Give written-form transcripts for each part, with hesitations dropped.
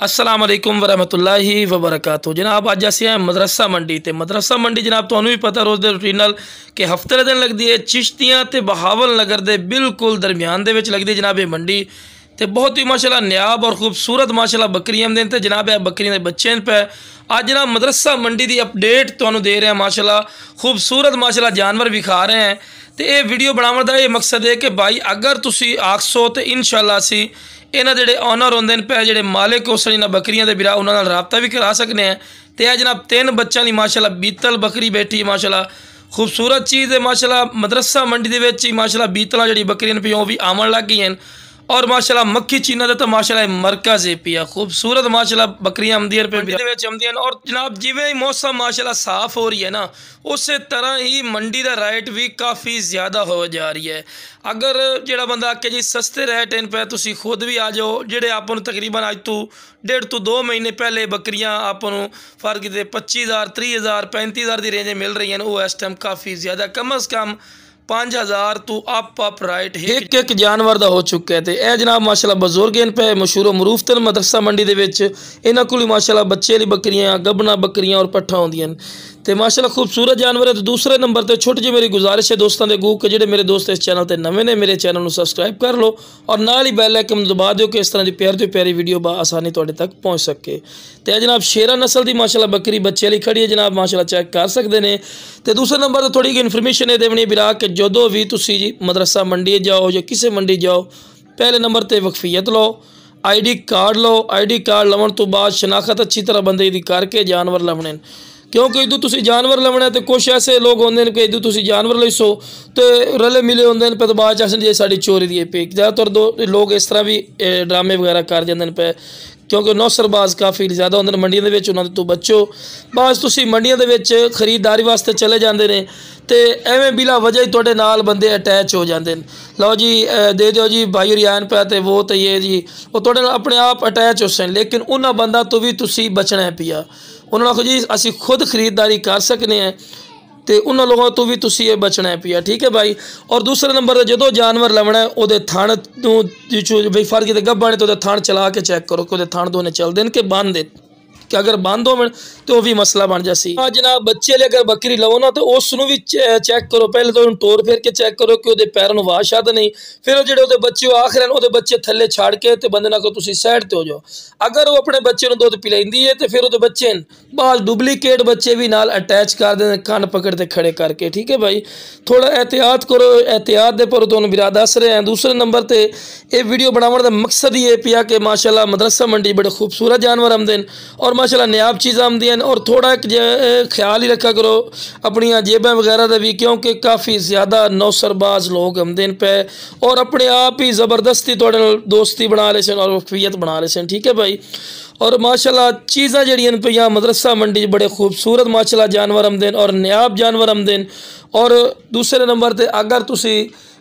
अस्सलाम वालेकुम वरहमतुल्लाहि वबरकातुहू। जनाब अज असीं हैं मदरसा मंडी ते मदरसा मंडी जनाब तुहानूं भी पता रोज़ दे रूटीन नाल कि हफ्ते दे दिन लगदी है चिश्तियां ते बहावल नगर दे बिल्कुल दरमियान दे विच लगदी जनाब ये मंडी ते बहुत ही माशाल्लाह न्याब और खूबसूरत माशाल्लाह बकरियां आमदे ते जनाब ये बकरियां दे बच्चे पे अज जनाब मदरसा मंडी की अपडेट तुहानूं दे रहे हैं। माशाल्लाह खूबसूरत माशाल्लाह जानवर विखा रहे हैं तो ये वीडियो बनाने का ये मकसद है कि भाई अगर तुसी आखसो तो इंशाल्लाह असी इन्हां जिहड़े ऑनर होंदे ने पे जिहड़े मालिक उस इन्हां बकरियां दे बिरा उन्हां नाल राबता भी करा सकने हैं। तो यह जनाब 3 बच्चों की माशाल्लाह बीतल बकरी बैठी माशाल्लाह खूबसूरत चीज़ है। माशाल्लाह मदरसा मंडी दे विच ही माशाल्लाह बीतलां जिहड़ी बकरियां पिया भी आवन लग गई हैं और माशाल्लाह मक्खी चीना का तो माशाल्लाह मरकज़ है पिया खूबसूरत माशाल्लाह बकरियां आमदियां पे आमदियां। और जनाब जिवें ही मौसम माशाल्लाह साफ हो रही है ना उस तरह ही मंडी का रेट भी काफ़ी ज़्यादा हो जा रही है। अगर जो बंदा आके जी सस्ते रेट इन पे तुसी खुद भी आ जाओ जेडे आपको तकरीबन अज तो 1.5 to 2 महीने पहले बकरियां आपको फर्क दे 25,000 30,000 35,000 की रेंज मिल रही हैं वो इस टाइम काफ़ी ज़्यादा कम अज़ कम 5,000 तो अप राइट एक जानवर का हो चुका है। तो यह जनाब माशाल्लाह बजुर्ग इन पे मशहूर मरूफ तन मदरसा मंडी के इन्हों को माशाल्लाह बच्चे वाली बकरियां गबना बकरियां और पट्ठा होंदियां तो माशाल्लाह खूबसूरत जानवर है। तो दूसरे नंबर पर छोटी जी मेरी गुजारिश है दोस्तों के अगू कि जो मेरे दोस्त इस चैनल पर नवे ने मेरे चैनल को सबसक्राइब कर लो और नाल ही बैल आइकन दबा दो कि इस तरह की प्यारी तो प्यारी वीडियो आसानी तुहाडे तक पहुँच सके। तो जनाब शेरा नस्ल की माशाल्लाह बकरी बच्चे वाली खड़ी है जनाब माशाल्लाह चेक कर सकते हैं। तो दूसरे नंबर पर थोड़ी इन्फॉर्मेशन ये देनी बिरा कि जो भी तुसी जी मदरसा मंडी जाओ या किसी मंडी जाओ पहले नंबर पर वकफीयत लो ID कार्ड लो। ID कार्ड लवन तो बाद शनाख्त अच्छी तरह बंदे की करके जानवर लवने क्योंकि इदू तुसी जानवर लवना तो कुछ ऐसे लोग होंगे कि इदू तुसी जानवर लैसो तो रले मिले होंगे पे तो बाद जी साड़ी चोरी दी पे ज़्यादातर लोग इस तरह भी ड्रामे वगैरह कर जाते हैं पे क्योंकि नौसरबाज काफ़ी ज़्यादा होंगे मंडियों के उन्होंने तो बचो बस तुसी मंडियों के खरीददारी वास्ते चले जाते हैं तो एवें बिला वजह ही थोड़े नाल बंदे अटैच हो जाते हैं। लो जी दे दो जी भाई रियान पे तो वो तो ये जी वो थोड़े अपने आप अटैच हो सन लेकिन उन्होंने बंदा तो भी तुसी बचना है पिया उन्होंने आखो जी असी खुद खरीददारी कर सकते हैं तो उन्होंने लोगों तो भी तुसी ये बचना है पिया ठीक है भाई। और दूसरे नंबर पर जो जानवर लवना है वो थान भाई फर्क गब्बा ने तो थान चला के चेक करो कि थान दोने चलते हैं कि बंद है कि अगर बंद हो तो भी मसला बन जासी। हाँ जनाब बच्चे लिए अगर बकरी लवो ना तो उसनों भी चेक करो पहले तो तोड़ फिर के चेक करो कि वो पैरों में वाह शाद नहीं फिर जो बच्चे आखिर वो बच्चे थले छाड़ के तो बंदे ना को तुसी साइड ते हो जाओ। अगर वो अपने बच्चे को दुध पिलाइंदी है तो फिर वो बच्चे बाद डुप्लीकेट बच्चे भी नाल अटैच कर दें कान पकड़ते खड़े करके ठीक है भाई। थोड़ा एहतियात करो एहतियात दे पर तुहानूं बिरा दस रहे हैं। दूसरे नंबर पर यह वीडियो बनाने का मकसद ही है पिया कि माशाल्लाह मदरसा मंडी बड़े खूबसूरत जानवर आमदे और माशाल्लाह न्याब चीज़ आमदी हैं और थोड़ा ख्याल ही रखा करो अपनी जेबें वगैरह का भी क्योंकि काफ़ी ज़्यादा नौसरबाज लोग आमदे पे और अपने आप ही ज़बरदस्ती थोड़े दोस्ती बना ले सन और वफियत बना ले सन ठीक है भाई। और माशाल्लाह चीज़ां जड़ियां पे मदरसा मंडी बड़े खूबसूरत माशाल्लाह जानवर आमदे और न्याब जानवर आमदे। और दूसरे नंबर पर अगर तुसी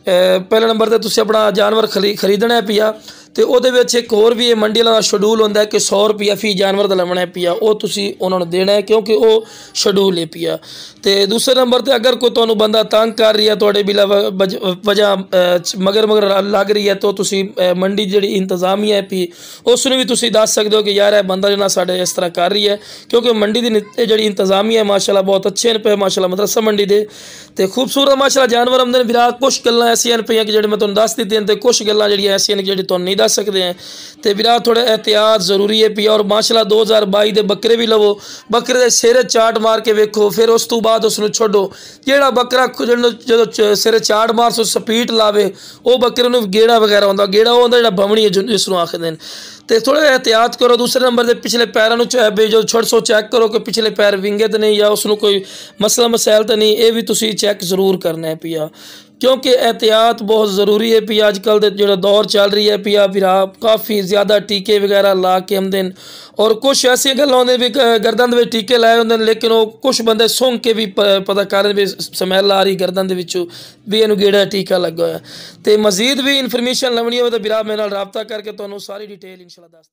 पहले नंबर पर तुसी अपना जानवर खरीदना है पिया तो वो एक होर भी मंडी वाला शेड्यूल होंदा है कि 100 रुपया फी जानवर का लवना है पिया वो तुसी उन्होंने देना है क्योंकि वो शेड्यूल है पिया। तो दूसरे नंबर पर अगर कोई तुहानूं बंदा तंग कर रही है थोड़े बिला वजह मगर लग रही है तो तुसी मंडी जी इंतजामिया है पी उसनूं भी तुसी दस सकते हो कि यार यह बंदा जो साढ़े इस तरह कर रही है क्योंकि मंडी की जी इंतजामिया है माशाल्लाह बहुत अच्छे पे माशाल्लाह मदरसा मंडी दे तो खूबसूरत माशाल्लाह जानवर आमदे बिरा कुछ गल्लां ऐसियां पे कि मैं तुहानूं दस दित्तियां ते कुछ गल्लां जिहड़ियां ऐसियां ने जिहड़ी तुहानूं नहीं दस सकते हैं। तो बिरा थोड़ा एहतियात जरूरी है पिया और माशाल्लाह 2022 के बकरे भी लवो बकरे के सिरे चाट मार के वेखो फिर उस तो बाद उसनूं छोड़ो जेड़ा बकरा जो सिरे चाट मार सो स्पीड लावे वो बकरे नूं गेड़ा वगैरह होंदा गेड़ा वो होंदा बवणी जिसनों आखदे हैं। तो थोड़ा एहतियात करो। दूसरे नंबर पर पिछले पैरों जो छोड़ सो चेक करो कि पिछले पैर विंगे तो नहीं या उसनों कोई मसला मसैल तो नहीं ये भी तुसी चेक जरूर करना है पिया क्योंकि एहतियात बहुत ज़रूरी है पिया। अजकल जो दौर चल रही है पिया बिरा काफ़ी ज़्यादा टीके वगैरह ला के आमदे और कुछ ऐसी गल्लां होंदे भी गर्दन में टीके लाए होंदे लेकिन वो कुछ बंदे सूंघ के भी पता कर भी स्मैल आ रही गर्दन के विचों भी इन्हूं गेड़ा टीका लगा होया। तो मजीद भी इन्फॉर्मेशन लवनी हो तो बिरा मेरे नाल राबता करके तुहानूं सारी डिटेल इंशाल्लाह दस